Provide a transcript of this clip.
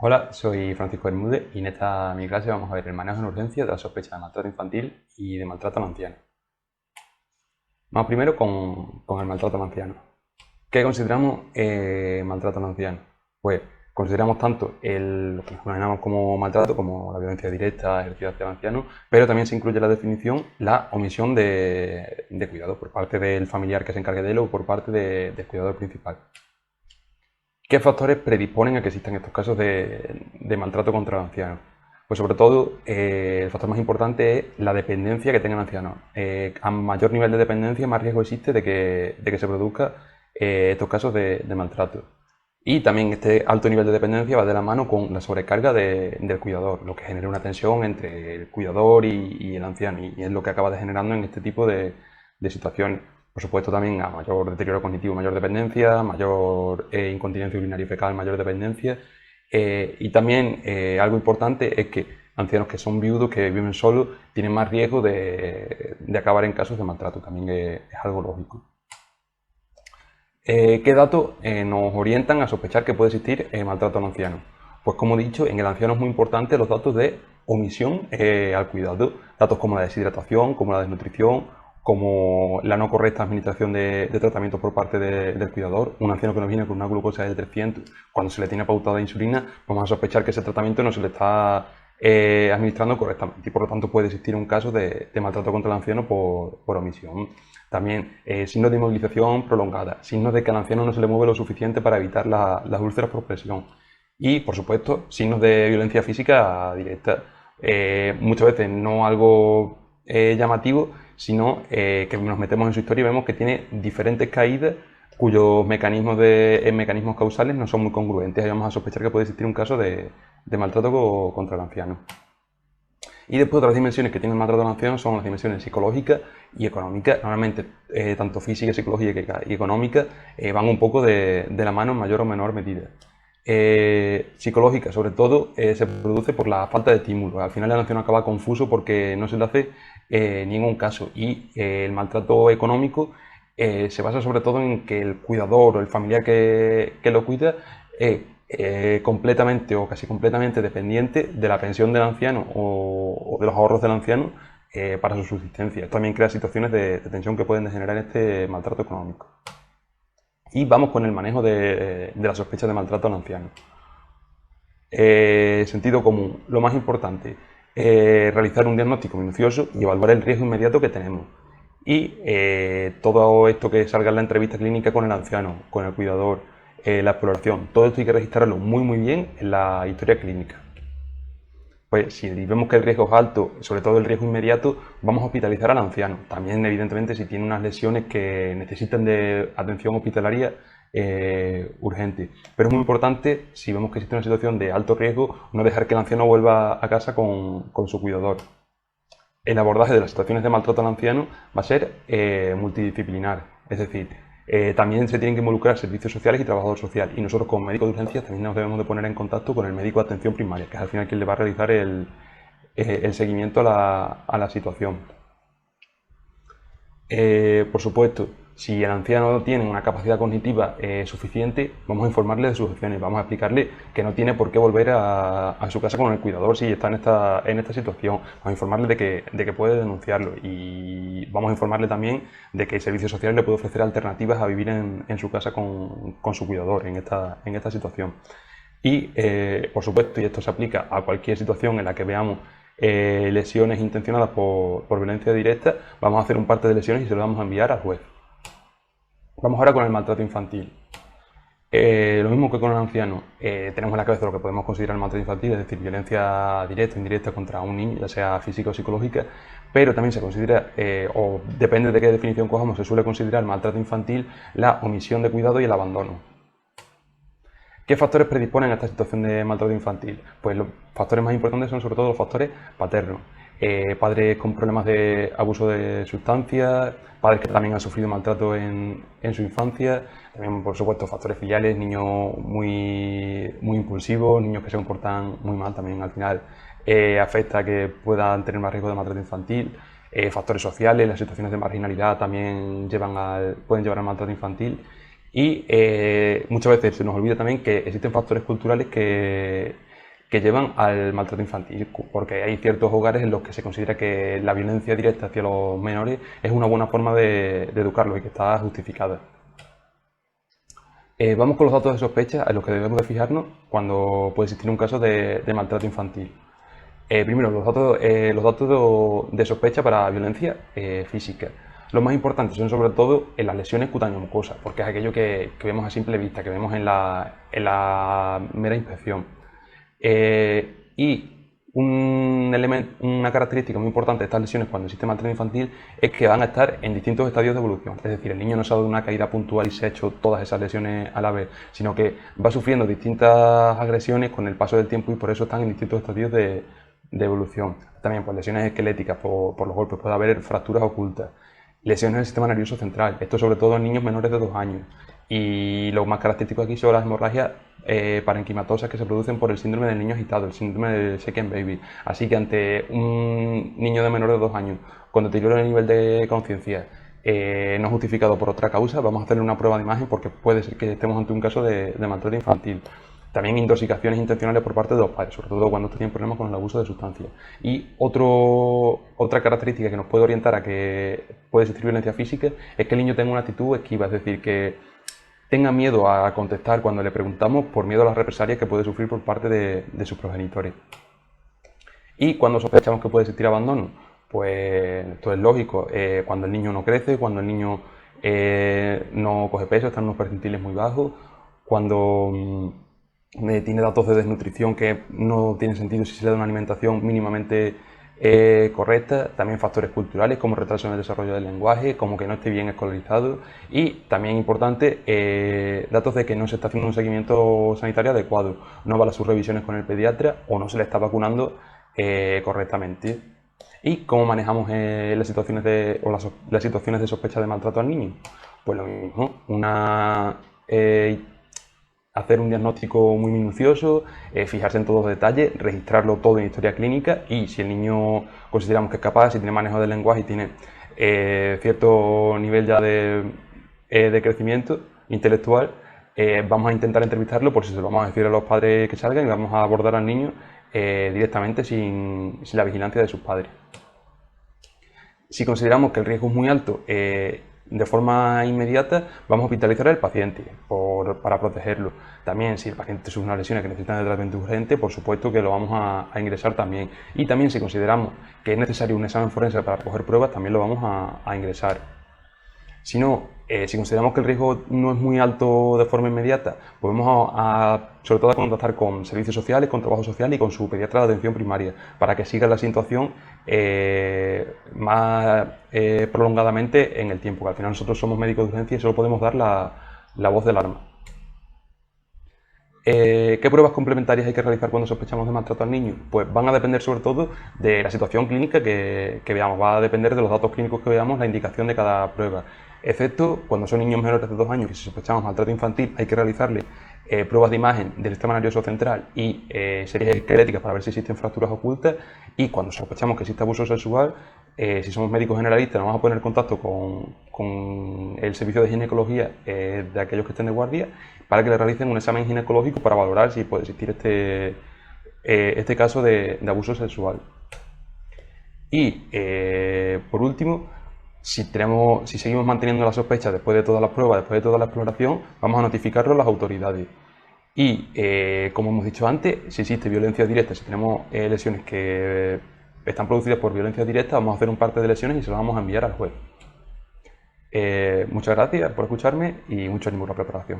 Hola, soy Francisco Bermúdez y en esta mi clase vamos a ver el manejo en urgencia de la sospecha de maltrato infantil y de maltrato al anciano. Vamos primero con el maltrato al anciano. ¿Qué consideramos maltrato al anciano? Pues consideramos tanto lo que nos imaginamos como maltrato, como la violencia directa ejercida hacia el anciano, pero también se incluye en la definición la omisión de cuidado por parte del familiar que se encargue de él o por parte del cuidador principal. ¿Qué factores predisponen a que existan estos casos de maltrato contra el anciano? Pues sobre todo, el factor más importante es la dependencia que tenga el anciano. A mayor nivel de dependencia, más riesgo existe de que se produzca estos casos de maltrato. Y también este alto nivel de dependencia va de la mano con la sobrecarga del cuidador, lo que genera una tensión entre el cuidador y el anciano, y es lo que acaba degenerando en este tipo de situaciones. Por supuesto, también a mayor deterioro cognitivo, mayor dependencia, mayor incontinencia urinaria y fecal, mayor dependencia. Y también algo importante es que ancianos que son viudos, que viven solos, tienen más riesgo de acabar en casos de maltrato. También es algo lógico. ¿Qué datos nos orientan a sospechar que puede existir maltrato al anciano? Pues como he dicho, en el anciano es muy importante los datos de omisión al cuidado, datos como la deshidratación, como la desnutrición, como la no correcta administración de tratamientos por parte del cuidador. Un anciano que nos viene con una glucosa de 300, cuando se le tiene pautada insulina, vamos a sospechar que ese tratamiento no se le está administrando correctamente y por lo tanto puede existir un caso de maltrato contra el anciano por omisión. También signos de inmovilización prolongada, signos de que al anciano no se le mueve lo suficiente para evitar las úlceras por presión y, por supuesto, signos de violencia física directa. Muchas veces no algo llamativo, sino que nos metemos en su historia y vemos que tiene diferentes caídas cuyos mecanismos causales no son muy congruentes. Ahí vamos a sospechar que puede existir un caso de maltrato contra el anciano. Y después otras dimensiones que tiene el maltrato al anciano son las dimensiones psicológicas y económicas. Normalmente, tanto física, psicológica y económica van un poco de la mano en mayor o menor medida. Psicológica, sobre todo, se produce por la falta de estímulo. Al final el anciano acaba confuso porque no se le hace ningún caso. Y el maltrato económico se basa sobre todo en que el cuidador o el familiar que lo cuida completamente o casi completamente dependiente de la pensión del anciano o de los ahorros del anciano para su subsistencia. Esto también crea situaciones de tensión que pueden degenerar este maltrato económico. Y vamos con el manejo de la sospecha de maltrato al anciano. Sentido común, lo más importante, realizar un diagnóstico minucioso y evaluar el riesgo inmediato que tenemos. Y todo esto que salga en la entrevista clínica con el anciano, con el cuidador, la exploración, todo esto hay que registrarlo muy bien en la historia clínica. Pues si vemos que el riesgo es alto, sobre todo el riesgo inmediato, vamos a hospitalizar al anciano. También, evidentemente, si tiene unas lesiones que necesitan de atención hospitalaria urgente. Pero es muy importante, si vemos que existe una situación de alto riesgo, no dejar que el anciano vuelva a casa con su cuidador. El abordaje de las situaciones de maltrato al anciano va a ser multidisciplinar, es decir, también se tienen que involucrar servicios sociales y trabajador social, y nosotros como médicos de urgencias también nos debemos de poner en contacto con el médico de atención primaria, que es al final quien le va a realizar el seguimiento a la situación. Por supuesto, si el anciano no tiene una capacidad cognitiva suficiente, vamos a informarle de sus opciones, vamos a explicarle que no tiene por qué volver a su casa con el cuidador si está en esta situación, vamos a informarle de que puede denunciarlo y vamos a informarle también de que el servicio social le puede ofrecer alternativas a vivir en su casa con su cuidador en esta situación. Y, por supuesto, y esto se aplica a cualquier situación en la que veamos lesiones intencionadas por violencia directa, vamos a hacer un parte de lesiones y se lo vamos a enviar al juez. Vamos ahora con el maltrato infantil. Lo mismo que con el anciano, tenemos en la cabeza lo que podemos considerar maltrato infantil, es decir, violencia directa o indirecta contra un niño, ya sea física o psicológica, pero también se considera, o depende de qué definición cojamos, se suele considerar maltrato infantil la omisión de cuidado y el abandono. ¿Qué factores predisponen a esta situación de maltrato infantil? Pues los factores más importantes son sobre todo los factores paternos. Padres con problemas de abuso de sustancias, padres que también han sufrido maltrato en su infancia, también por supuesto factores filiales, niños muy impulsivos, niños que se comportan muy mal también al final afecta a que puedan tener más riesgo de maltrato infantil. Factores sociales, las situaciones de marginalidad también pueden llevar al maltrato infantil. Y muchas veces se nos olvida también que existen factores culturales que llevan al maltrato infantil, porque hay ciertos hogares en los que se considera que la violencia directa hacia los menores es una buena forma de educarlos y que está justificada. Vamos con los datos de sospecha en los que debemos de fijarnos cuando puede existir un caso de maltrato infantil. Primero, los datos de sospecha para violencia física. Los más importantes son sobre todo en las lesiones cutáneo-mucosas, porque es aquello que vemos a simple vista, que vemos en la mera inspección. Y una característica muy importante de estas lesiones cuando existe maltrato infantil es que van a estar en distintos estadios de evolución. Es decir, el niño no se ha dado una caída puntual y se ha hecho todas esas lesiones a la vez, sino que va sufriendo distintas agresiones con el paso del tiempo y por eso están en distintos estadios de evolución. También pues, lesiones esqueléticas por los golpes, puede haber fracturas ocultas, lesiones del sistema nervioso central, esto sobre todo en niños menores de 2 años. Y lo más característico aquí son las hemorragias parenquimatosas que se producen por el síndrome del niño agitado, el síndrome del shaken baby. Así que ante un niño de menor de 2 años con deterioro en el nivel de conciencia no justificado por otra causa, vamos a hacerle una prueba de imagen porque puede ser que estemos ante un caso de maltrato infantil. También intoxicaciones intencionales por parte de los padres, sobre todo cuando tienen problemas con el abuso de sustancias. Y otra característica que nos puede orientar a que puede existir violencia física es que el niño tenga una actitud esquiva, es decir, que tenga miedo a contestar cuando le preguntamos por miedo a las represalias que puede sufrir por parte de sus progenitores. ¿Y cuando sospechamos que puede existir abandono? Pues esto es lógico, cuando el niño no crece, cuando el niño no coge peso, está en unos percentiles muy bajos, cuando tiene datos de desnutrición que no tienen sentido si se le da una alimentación mínimamente correcta, también factores culturales como retraso en el desarrollo del lenguaje, como que no esté bien escolarizado y también importante datos de que no se está haciendo un seguimiento sanitario adecuado, no va a sus revisiones con el pediatra o no se le está vacunando correctamente. ¿Y cómo manejamos las situaciones de sospecha de maltrato al niño? Pues lo mismo, hacer un diagnóstico muy minucioso, fijarse en todos los detalles, registrarlo todo en historia clínica y si el niño consideramos que es capaz, si tiene manejo del lenguaje y tiene cierto nivel ya de crecimiento intelectual, vamos a intentar entrevistarlo por si se lo vamos a decir a los padres que salgan y vamos a abordar al niño directamente sin la vigilancia de sus padres. Si consideramos que el riesgo es muy alto, de forma inmediata vamos a hospitalizar al paciente para protegerlo. También si el paciente sufre una lesión que necesita de tratamiento urgente, por supuesto que lo vamos a ingresar también. Y también si consideramos que es necesario un examen forense para recoger pruebas, también lo vamos a ingresar. Si no, si consideramos que el riesgo no es muy alto de forma inmediata, pues vamos sobre todo a contactar con servicios sociales, con trabajo social y con su pediatra de atención primaria para que siga la situación más prolongadamente en el tiempo, que al final nosotros somos médicos de urgencia y solo podemos dar la voz de alarma. ¿Qué pruebas complementarias hay que realizar cuando sospechamos de maltrato al niño? Pues van a depender sobre todo de la situación clínica que veamos, va a depender de los datos clínicos que veamos, la indicación de cada prueba. Excepto cuando son niños menores de 2 años y si sospechamos maltrato infantil, hay que realizarle pruebas de imagen del sistema nervioso central y series esqueléticas para ver si existen fracturas ocultas. Y cuando sospechamos que existe abuso sexual, si somos médicos generalistas, nos vamos a poner en contacto con el servicio de ginecología de aquellos que estén de guardia para que le realicen un examen ginecológico para valorar si puede existir este caso de abuso sexual. Y por último, si seguimos manteniendo la sospecha después de todas las pruebas, después de toda la exploración, vamos a notificarlo a las autoridades. Y como hemos dicho antes, si existe violencia directa, si tenemos lesiones que están producidas por violencia directa, vamos a hacer un parte de lesiones y se las vamos a enviar al juez. Muchas gracias por escucharme y mucho ánimo por la preparación.